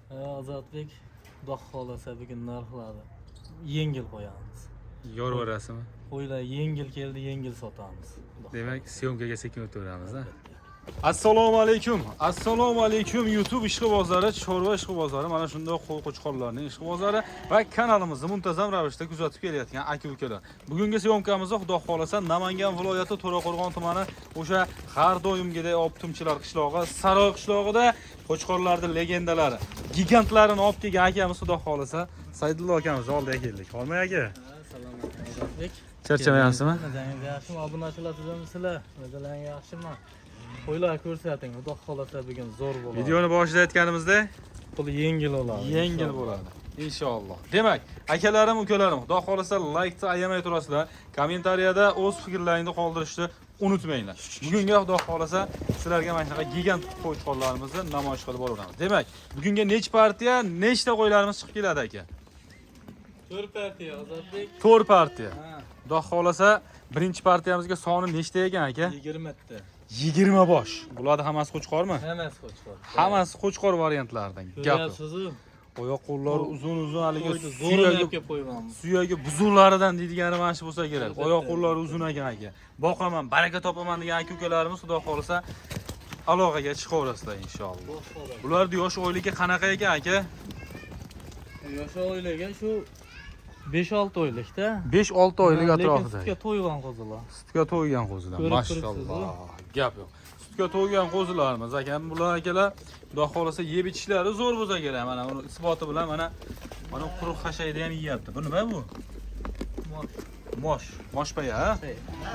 Azatbek, Xudo xolasa bugun narxlarni yengil qo'yamiz. Yorvarasizmi? Qo'ylar yengil keldi, yengil sotamiz. Demak, syomkaga sekin o'taveramiz-a. Assalomu alaykum. Assalomu alaykum YouTube ishqi bozori, chorva ishqi bozori, mana shunday qo'y-qo'chqorlarning ishqi bozori va kanalimizni muntazam ravishda kuzatib kelayotgan aka-ukalar. Bugungi syomkamizda Xudo xolasa Namangan viloyati To'raqo'rg'on tumani o'sha har doimgidek optimchilar qishlog'i, Saroy qishlog'ida qo'chqorlarning legendalari, gigantlarini olib kelgan akamiz Xudo xolasa Saidullo akamizni oldiga keldik. Xolmay aka. Assalomu alaykum Azatbek. Charchamayapsizmi? Yaxshimi? Obunachilar tuzamsizlar? O'zlaring yaxshimi? Qo'ylar ko'rsating, Xudo xolasa bugun zo'r bo'ladi. Videoni boshida aytganimizdek, puli yengil bo'ladi. Yengil bo'ladi. Inshaalloh. Demak, akalarim, ukalarim, Xudo xolasa like-ni ayamay turasizlar. Kommentariyada o'z fikrlaringizni qoldirishni unutmanglar. Bugungi Xudo xolasa sizlarga mana shunaqa gigant qo'chqorlarimizni namoyish qilib boraveramiz. Demak, bugungi nechta partiya, nechta qo'ylarimiz chiqib keladi aka? 4 partiya Azatbek. 4 partiya. Ha, Xudo xolasa birinchi partiyamizga soni nechta ekan aka? 20 ta. 20 bosh. Bularni hammasi qo'chqormi? Hammasi qo'chqor. Hammasi qo'chqor variantlaridan. Gap. Ko'ryapsiz-ku? Oyoq qo'llari uzun-uzun haligi zo'rlab kelib qo'yganmiz. suyagi buzuvlaridan deydigani mana shu bo'lsa kerak. Oyoq qo'llari uzun ekan aka. Boqaman, baraka topaman degan aka-ukalarimiz Xudo xolasa aloqaga chiqaverasizlar inshaalloh. Bularning yosh oyligi qanaqa ekan aka? Yosh oilaga shu 5-6 oylikda. 5-6 oylik atrofida. Sutga to'ygan qo'zilar. Sutga to'ygan qo'zilar. Mashalloh. Gap yo'q. Sutga to'ygan qo'zilarimiz aka. Bular akalar Xudo xolasa yeb ichishlari zo'r bo'lsa kerak. Mana uni isboti bilan mana quruq xashayda ham yeyapti. Bu nima bu? Moshpaya, ha?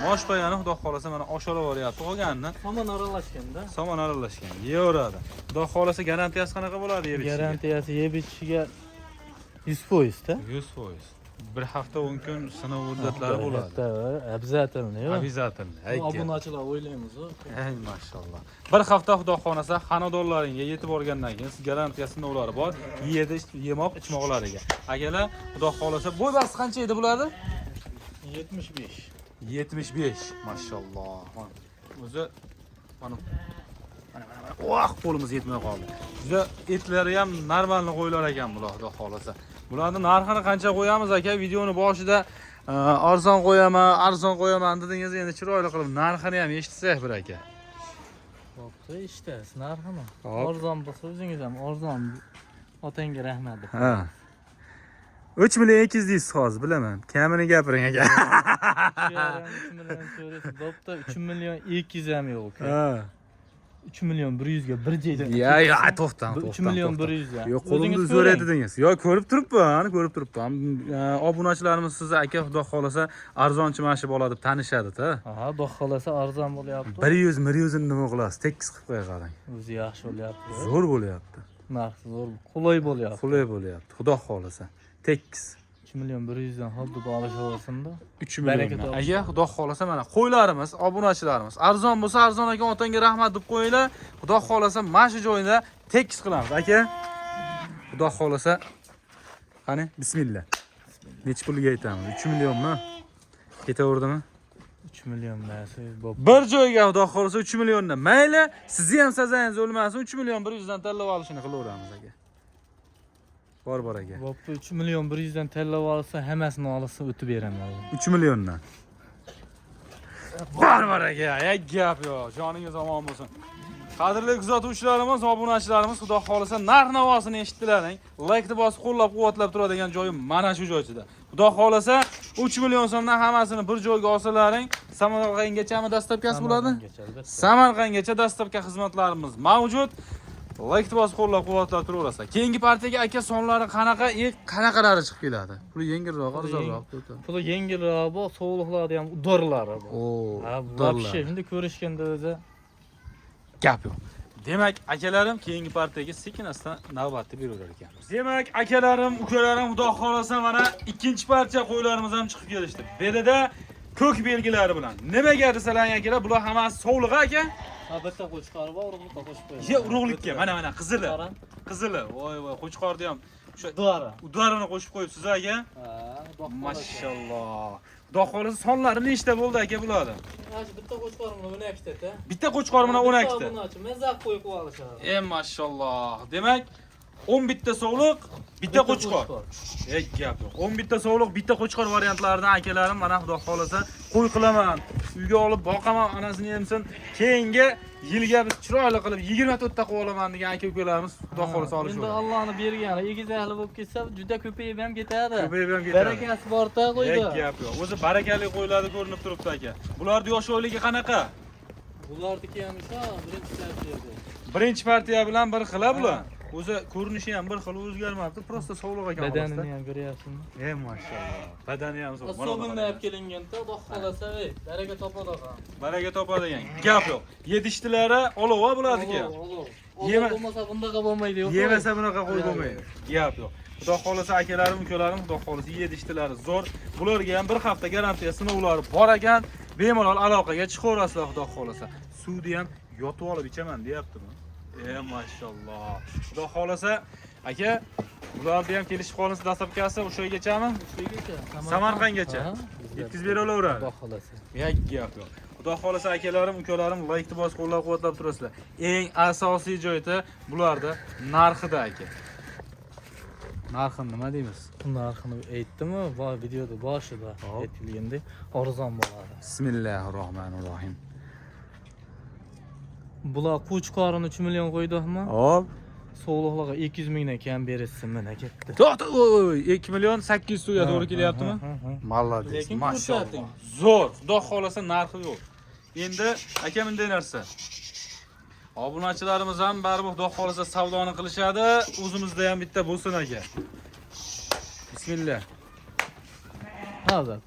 Moshpayani Xudo xolasa mana oshirib yuboryapti qolganini. Somon aralashganda. Somon aralashgan. Yeyaveradi. Xudo xolasa garantiyasi qanaqa bo'ladi yeb ichishiga? Garantiyasi yeb ichishiga 100% da. 100%. Bir hafta 10 kun sinov muddatlari bo'ladi. Обязательно. Обязательно. Obunachilar o'ylaymiz-ku. Ey mashalloh. Bir hafta Xudo xolasa xonadonlaringga yetib borgandan keyin siz garantiya sinovlari bor. Yeydi, yemoq, ichmoqlariga. Akalar, Xudo xolasa bo'y basi qancha edi bularni? 75. 75. Mashalloh. O'zi mana voh, qo'limiz yetmay qoldi. Juda etlari ham normalni qo'ylar ekan bular Xudo xolasa. Bularning narxini qancha qo'yamiz aka? Videoni boshida arzon qo'yaman dedingiz, endi chiroyli qilib narxini ham eshitsak bir aka. Bo'pti, eshitasiz narxini. Arzon bo'lsa o'zingiz ham arzon. Otangga rahmat. Ha. 3 million 200 deysiz hozir, bilaman. Kamini gapiring aka. 3 million so'raysiz. Bo'pti, 3 million 200 ham yo'q. Ha. 3 million 100 ga bir joydan. Ya, to'xtam. 3 million 100 ga. Yo'q, qo'limni zo'raydi dedingiz. Yo'q, ko'rib turibman. Obunachilarimiz sizni aka Xudo xolasa arzonchi mashib oladi deb tanishadi-da. Ha, Xudo xolasa arzon bo'lyapti. 100 ni nima qilasiz? Tekis qilib qo'ya qarang. O'zi yaxshi bo'lyapti. Zo'r bo'lyapti. Narxi zo'r, qulay bo'lyapti. Qulay bo'lyapti. Xudo xolasa. Tekis. 3 million 100 dan xuddi olishaversin-da. 3 million. Aka Xudo xolasa mana qo'ylarimiz, obunachilarimiz arzon bo'lsa arzon aka otangga rahmat deb qo'yinglar. Xudo xolasa mana shu joyda tekis qilamiz aka. Xudo xolasa. Qani, bismillah. Necha pulga aytamiz? 3 millionmi? Ketaverdimi? 3 million narsa bo'p. Bir joyga Xudo xolasa 3 milliondan. Mayli, sizni ham sazangiz o'lmasin, 3 million 100 dan tanlab olishini qilaveramiz aka. Bor aka. Bo'pti, 3 million 100 dan tanlab olsa, hammasini olsa o'tib beraman. 3 milliondan. Bor aka, gap yo'q. Joningiz omon bo'lsin. Qadrli kuzatuvchilarimiz, obunachilarimiz, Xudo xolasa narx-navosini eshitdilaring. Like-ni bosib qo'llab-quvvatlab turadigan joyim mana shu joyda. Xudo xolasa 3 million so'mdan hammasini bir joyga olsalaring, Samarqandgachami dastlabkasi bo'ladi? Samarqandgacha dastlabki xizmatlarimiz mavjud. Like-ni bosib qo'llab-quvvatlab turaverasizlar. Keyingi partiyaga aka sonlari qanaqalari chiqib keladi? Puli yengilroq, arzonroq. Puli yengilroq, bu sovuqlarda ham udorlari bor. Ha, Вообще endi ko'rishganda o'zi gap yo'q. Demak, akalarim keyingi partiyaga sekin-asta navbatni beraverar ekanmiz. Demak, akalarim, ukalarim, Xudo xolasa mana ikkinchi partiya qo'ylarimiz ham chiqib kelishdi. Belida ko'k belgilari bilan. Nimaga desalar akalar, bular hammasi sovliq aka? Ha, bitta qo'chqor bor, urug'likka qo'shib qo'ying. Ye, urug'likka, mana qizili. Qizili. Voy, qo'chqorni ham o'sha udarini qo'shib qo'yibsiz aka. Ha, mashalloh. Xudo xolasa sonlari nechta bo'ldi aka bularni? Bitta qo'chqor bilan 12 ta. Bitta qo'chqor bilan 12 ta. Mazaq qo'yib olishadi. Mashalloh. Demak, 11 ta so'liq, bitta qo'chqor. Gap yo'q. 11 ta so'liq, bitta qo'chqor variantlaridan akalarim mana xudo xolasa qo'y qilaman. Uyga olib boqaman, onasini yemsin. Keyingi yilga biz chiroyli qilib 24 ta qilib olaman degan aka-ukalarimiz xudo xolasa olishadi. Endi Allohning bergani, egiz ahli bo'lib ketsa, juda ko'payib ham ketadi. Ko'payib ham ketadi. Barakasi bor-da qo'ydi. Gap yo'q. O'zi barakali qo'ylarni ko'rinib turibdi aka. Bularning yosh oyligi qanaqa? Bularniki ham esa birinchi tartibda. Birinchi partiya bilan bir xil bular. O'zi ko'rinishi ham bir xil o'zgarmabdi, prosta sog'liq ekan. Badanini ham ko'ryapsizmi? Mashallah. Badani ham zo'r. Особенно olib kelinganda, xudo xolasa, baraka topadi ham. Baraka topadi degan. Gap yo'q. Yedishtilari olova bo'ladiki. Yema bo'lmasa bundaqa bo'lmaydi. Yemasa bunaqa qo'y bo'lmaydi. Gap yo'q. Xudo xolasa akalarim, ukalarim, xudo xolasa yedishtilari zo'r. Bularga ham bir hafta garantiya sinovlari bor ekan. Bemalol aloqaga chiqaverasizlar xudo xolasa. Suvni ham yotib olib ichaman deyaptimi? Mashallah. Xudo xolasa aka, bularni ham kelishib qolinsa dastlabkasi o'sha yergachami? Samarqandgacha. Yetkazib bera olaveradi. Xudo xolasa. Gap yo'q. Xudo xolasa akalarim, ukalarim laykni bosib qo'llab-quvvatlab turasizlar. Eng asosiy joyda bularda narxida aka. Narxini nima deymiz? Narxini aytdimi? Va videoda boshida aytilgandek arzon bo'ladi. Bismillahirrohmanirrohim. Bular qo'chqorini 3 million qo'ydikmi? Hop. So'g'liqlarga 200 mingdan kam berishsin mana ketdi. To'xta, 2 million 800 so'mga to'g'ri kelyaptimi? Молодец. Lekin Mashallah. Zo'r. Xudo xolasa narxi yo'q. Endi aka bunday narsa. Obunachilarimiz ham baribir xudo xolasa savdoni qilishadi. O'zimizda ham bitta bo'lsin aka. Bismillah. Hozir.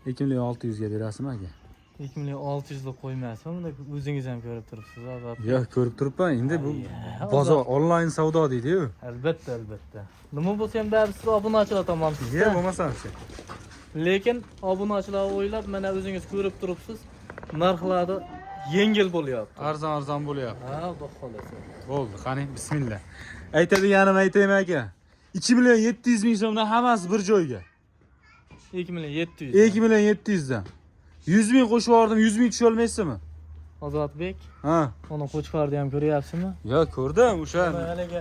2 million 600 ga berasizmi aka? 2 million 600 deb qo'ymaysiz, bunda o'zingiz ham ko'rib turibsiz, hozir. Yo'q, ko'rib turibman. Endi bu bozor onlayn savdo deydi-ku. Albatta, albatta. Nima bo'lsa ham baribir siz obunachilar tomonsiz. Yo'q, bo'lmasa-chi. Lekin obunachilar o'ylab, mana o'zingiz ko'rib turibsiz, narxlari yengil bo'lyapti. Arzon bo'lyapti. Ha, xudo xolasa. Bo'ldi, qani, bismillah. Aytadiganim aytaymi aka? 2 million 700 ming so'mdan hammasi bir joyga. 2 million 700. 2 million 700 dan. 100 ming qo'shib yubordim, 100 ming tusha olmaysizmi? Ozodbek, Ha. uni qo'chqorni ham ko'ryapsizmi? Yo'q, ko'rdim, o'sha.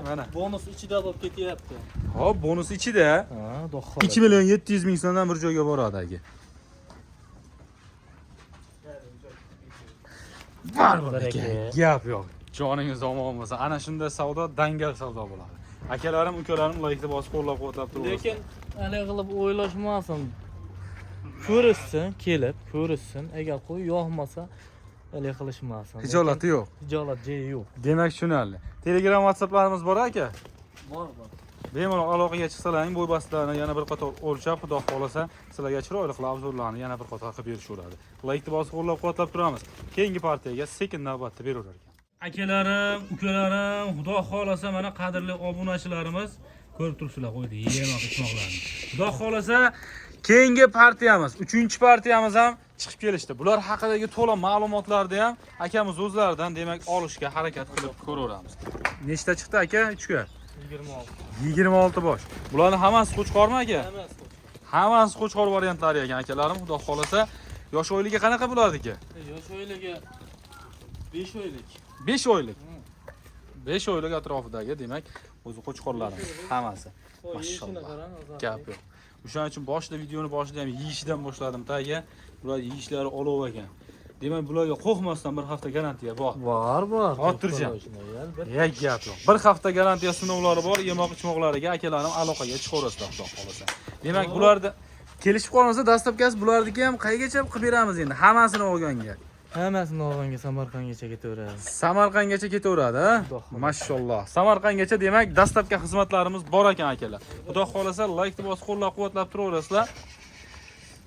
Mana bonus ichida bo'lib ketyapti. Hop, bonus ichida. Ha, xudo xolasa. 2 million 700 ming so'mdan bir joyga boradi aka. Baribir aka. Gap yo'q. Joningiz omon bo'lsa, ana shunday savdo dangal savdo bo'ladi. Akalarim, ukalarim laykni bosib qo'llab-quvvatlab turibdi. Lekin hali qilib o'ylashmasin. Ko'rishsin, kelib, ko'rishsin. Agar qo'y yo'qmasa, hali qilishmasin. Hijolati yo'q. Hijolat joyi yo'q. Demak, tushunarli. Telegram, WhatsApplarimiz bor aka. Bor. Bemalol aloqaga chiqsalaring, bo'y bastlarni yana bir qator o'lchab, xudo xolasa, sizlarga chiroyli qilib obzorlarni yana bir qator qilib berishaveradi. Laykni bosib qo'llab-quvvatlab turamiz. Keyingi partiyaga sekin navbatda beraverar ekan. Akalarim, ukalarim, xudo xolasa mana qadrli obunachilarimiz ko'rib turibsizlar qo'ydi, yemoq ichmoqlarni. Xudo xolasa, keyingi partiyamiz, 3-partiyamiz ham chiqib kelishdi. Bular haqidagi to'liq ma'lumotlarni ham akamiz o'zlaridan, demak, olishga harakat qilib ko'raveramiz. Nechta chiqdi aka? 3 ga. 26. 26 bosh. Bularning hammasi qo'chqormi aka? Hammasi. Hammasi qo'chqor variantlari ekan akalarim, xudo xolasa. Yosh oyligi qanaqa bo'ladi aka? Yosh oyligi 5 oylik. 5 oylik. 5 oylik atrofidagi, demak, o'zi qo'chqorlarimiz hammasi. Mashallah. Gap yo'q. O'shaning uchun videoni boshida ham yeyishdan boshladim taga. Bular yeyishlari olov ekan. Demak, bularga qo'rqmasdan bir hafta garantiya bor. Bor. Xotirjam. Gap yo'q. Bir hafta garantiya sinovlari bor, yemoq ichmoqlariga akalarim aloqaga chiqaverasizlar, xudo xolasa. Demak, bularda kelishib qolmasa, dastlabkasi bularniki ham qaygacha qilib beramiz endi, hammasini olganga. Hammasini olganga Samarqandgacha ketaveradi. Samarqandgacha ketaveradi, ha? Mashallah. Samarqandgacha, demak, dastlabki xizmatlarimiz bor ekan akalar. Xudo xolasa, laykni bosib qo'llab-quvvatlab turaverasizlar.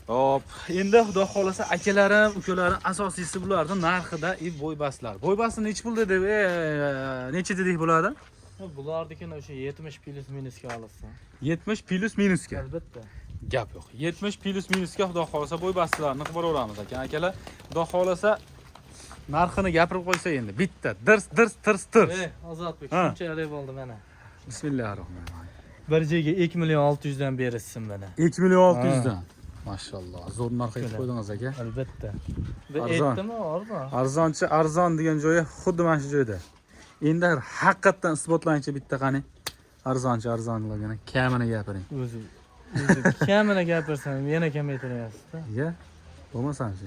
Hop, endi xudo xolasa akalarim, ukalarim asosiysi bularning narxida bo'ybastlar. Bo'ybastni nech pul dedi? Necha dedik bo'ladi? Bularnikini o'sha 70 plus minusga olasiz. 70 plus minusga. Albatta. Gap yo'q. 70 plus minusga xudo xolasa bo'ybastlarni qilib boraveramiz akalar. Xudo xolasa narxini gapirib qo'ysa endi. Bitta tirs. Ozodbek, shunchalik bo'ldi mana. Bismillahirrohmanirrohim. Bir joyga 2 million 600 dan berishsin mana. 2 million 600 dan. Mashallah, zo'r narx aytib qo'ydingiz aka. Albatta. Arzon. Aytdimi, arzon. Arzon degan joyi xuddi mana shu joyda. Endi haqiqatan isbotlanchi bitta qani. Arzonchilarga kamini gapiring. O'zi kamina gapirsam yana kamaytiryapsiz-da. Ya, bo'lmasanchi.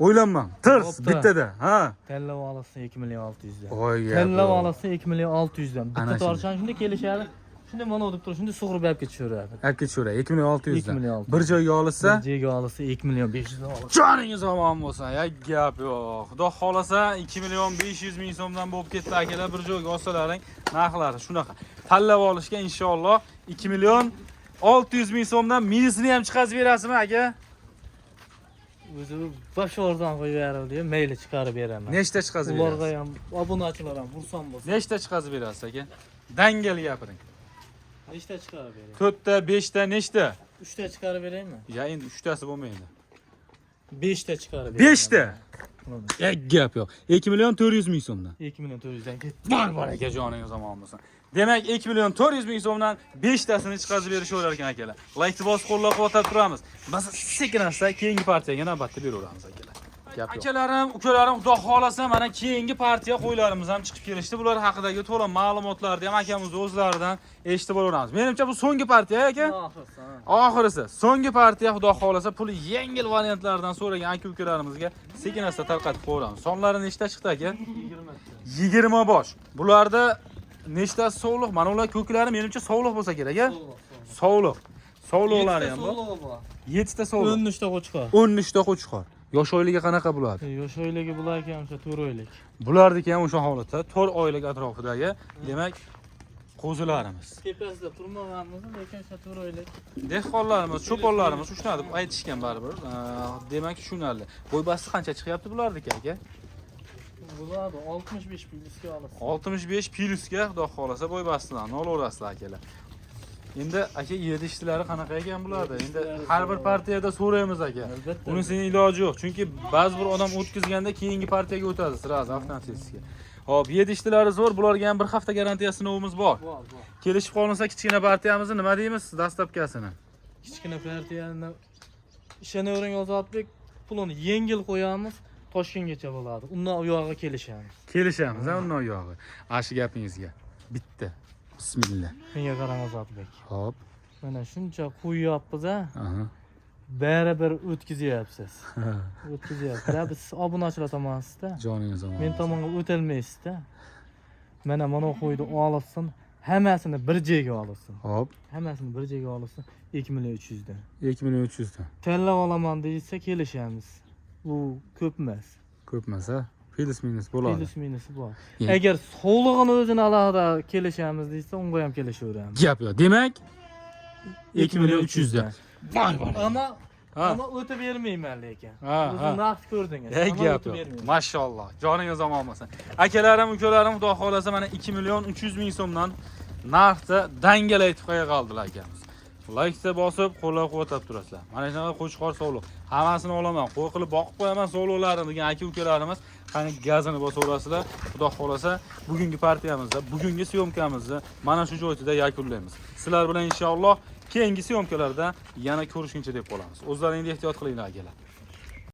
O'ylanmang. Tirs Bo'pti. bittada, ha. Tanlab olsa 2 million 600 dan. Voy ya. Tanlab olsa 2 million 600 dan. Ana Bitta shunday. torshan shunda kelishadi. Shunda mana deb turib, shunda sug'urib olib ketishadi. Olib ketishura 2 million 600 2 million 600. Bir joyga olsa, Joyga olsa 2 million 500 dan olasiz. joningiz omon bo'lsin. Ya gap yo'q. Xudo xolasa 2 million 500 ming so'mdan bo'lib ketdi akalar, bir joyga olsalaring narxlari shunaqa. Tanlab olishga inshaalloh 2 million 600 ming so'mdan minisini ham chiqarib berasizmi aka? O'zi bosh o'rdan qo'yib berildi, mayli chiqarib beraman. Nechta chiqarib Ularga berasiz? ham obunachilar ham xursand bo'lsin. Nechta chiqarib berasiz aka? Dangal gapiring. Nechta chiqarib beray? 4 ta, 5 ta, nechta? 3 ta chiqarib beraymi? Ya endi 3 tasi bo'lmaydi. 5 ta chiqarib beray. 5 ta. Gap yo'q. 2 million 400 ming so'mdan. 2 million 400 dan ketdi. Bor aka joningiz omon bo'lsin. Demak 2 million 400 ming so'mdan 5 tasini chiqarib berishaverar ekan akalar. Like bosib qo'llab-quvvatlab turamiz. Biz sekinasta keyingi partiyaga navbatda beraveramiz akalar. Gap yo'q. Akalarim, ukalarim, xudo xolasa mana keyingi partiya qo'ylarimiz ham chiqib kelishdi. Bular haqidagi to'liq ma'lumotlarni ham akamiz o'zlaridan eshitib olaveramiz. Menimcha bu so'nggi partiya aka. Oxirisi, so'nggi partiya xudo xolasa puli yengil variantlardan so'ragan aka-ukalarimizga sekinasta tarqatib qo'yamiz. Sonlari nechta chiqdi aka? 20 bosh. Bularda nechtasi sog'liq? Mana ular ko'klari menimcha sog'liq bo'lsa kerak, a? Sog'liq. Sog'liqlari ham bor. 7 ta sog'liq. 13 ta qo'chqor. 13 ta qo'chqor. Yosh oyligi qanaqa bo'ladi? Yosh oyligi bularga ham 4 oylik. Bularniki ham o'sha holatda 4 oylik atrofidagi, demak, qo'zilarimiz. Tepasida turmaganmiz, lekin 4 oylik. Dehqonlarimiz, cho'ponlarimiz shunaqa deb aytishgan baribir. Demak, tushunarli. Bo'y basti qancha chiqyapti bularniki aka? Bularni 65 plyusga olasiz. 65 plyusga xudo xolasa bo'y bastidan olaverasizlar akalar. Endi aka yedishtilari qanaqa ekan bularda? Endi har bir partiyada so'raymiz aka. Albatta. Unisini iloji yo'q, chunki ba'zi bir odam o'tkazganda keyingi partiyaga o'tadi sirasi avtomatik. Hop, yedishtilari zo'r, bularga ham bir hafta garantiya sinovimiz bor. Bor. Kelishib qolinsa kichkina partiyamizni nima deymiz? Dastlabkasini. Kichkina partiyani ishonavering Ozodbek, pulini yengil qo'yamiz, Toshkentgacha bo'ladi. Undan u yoqqa kelishamiz. Kelishamiz, undan yog'i. Ashi gapingizga. Bitta. Bismillah. Menga qarang Ozodbek. Hop. Mana shuncha qo'yyapmiz-a, Aha. baribir o'tkazyapsiz. O'tkazyapsiz. Biz obunachilar tomonsiz-da. Joningiz omon. Men tomonga o'tilmaysiz-da. Mana qo'ydi olsin, hammasini bir joyga olsin. Hop. Hammasini bir joyga olsin 2 million 300 dan. 2 million 300 dan. Tanlab olaman deysa kelishamiz. U ko'p emas. Ko'p emas, ha? Plus minus bo'ladi. Plus minusi bor. Yeah. Agar sog'lig'ini o'zini alohida kelishamiz deysa, unga ham kelishaveramiz. Gap yo'q. Demak 2 million 300 dan. Bor. Ammo o'tib bermayman lekin. Ha, O'zingiz naqd ko'rdingiz. Ey Ammo gap o'tib yo'q. bermayman. Mashalloh. Joningiz omon bo'lsin. Akalarim, ukalarim, xudo xolasa mana 2 million 300 ming so'mdan narxda dangal aytib qo'ya qoldilar akamiz. Like bosib, qo'llab-quvvatlab turasizlar. Mana shunaqa qo'chqor sog'liq. Hammasini olaman, qo'y qilib boqib qo'yaman sog'liqlarini degan aka-ukalarimiz qani gazini bosaverasizlar. Xudo xolasa bugungi partiyamizda, bugungi syomkamizni mana shu joyda yakunlaymiz. Sizlar bilan inshaalloh keyingi syomkalarda yana ko'rishguncha deb qolamiz. O'zlaringizni ehtiyot qilinglar akalar.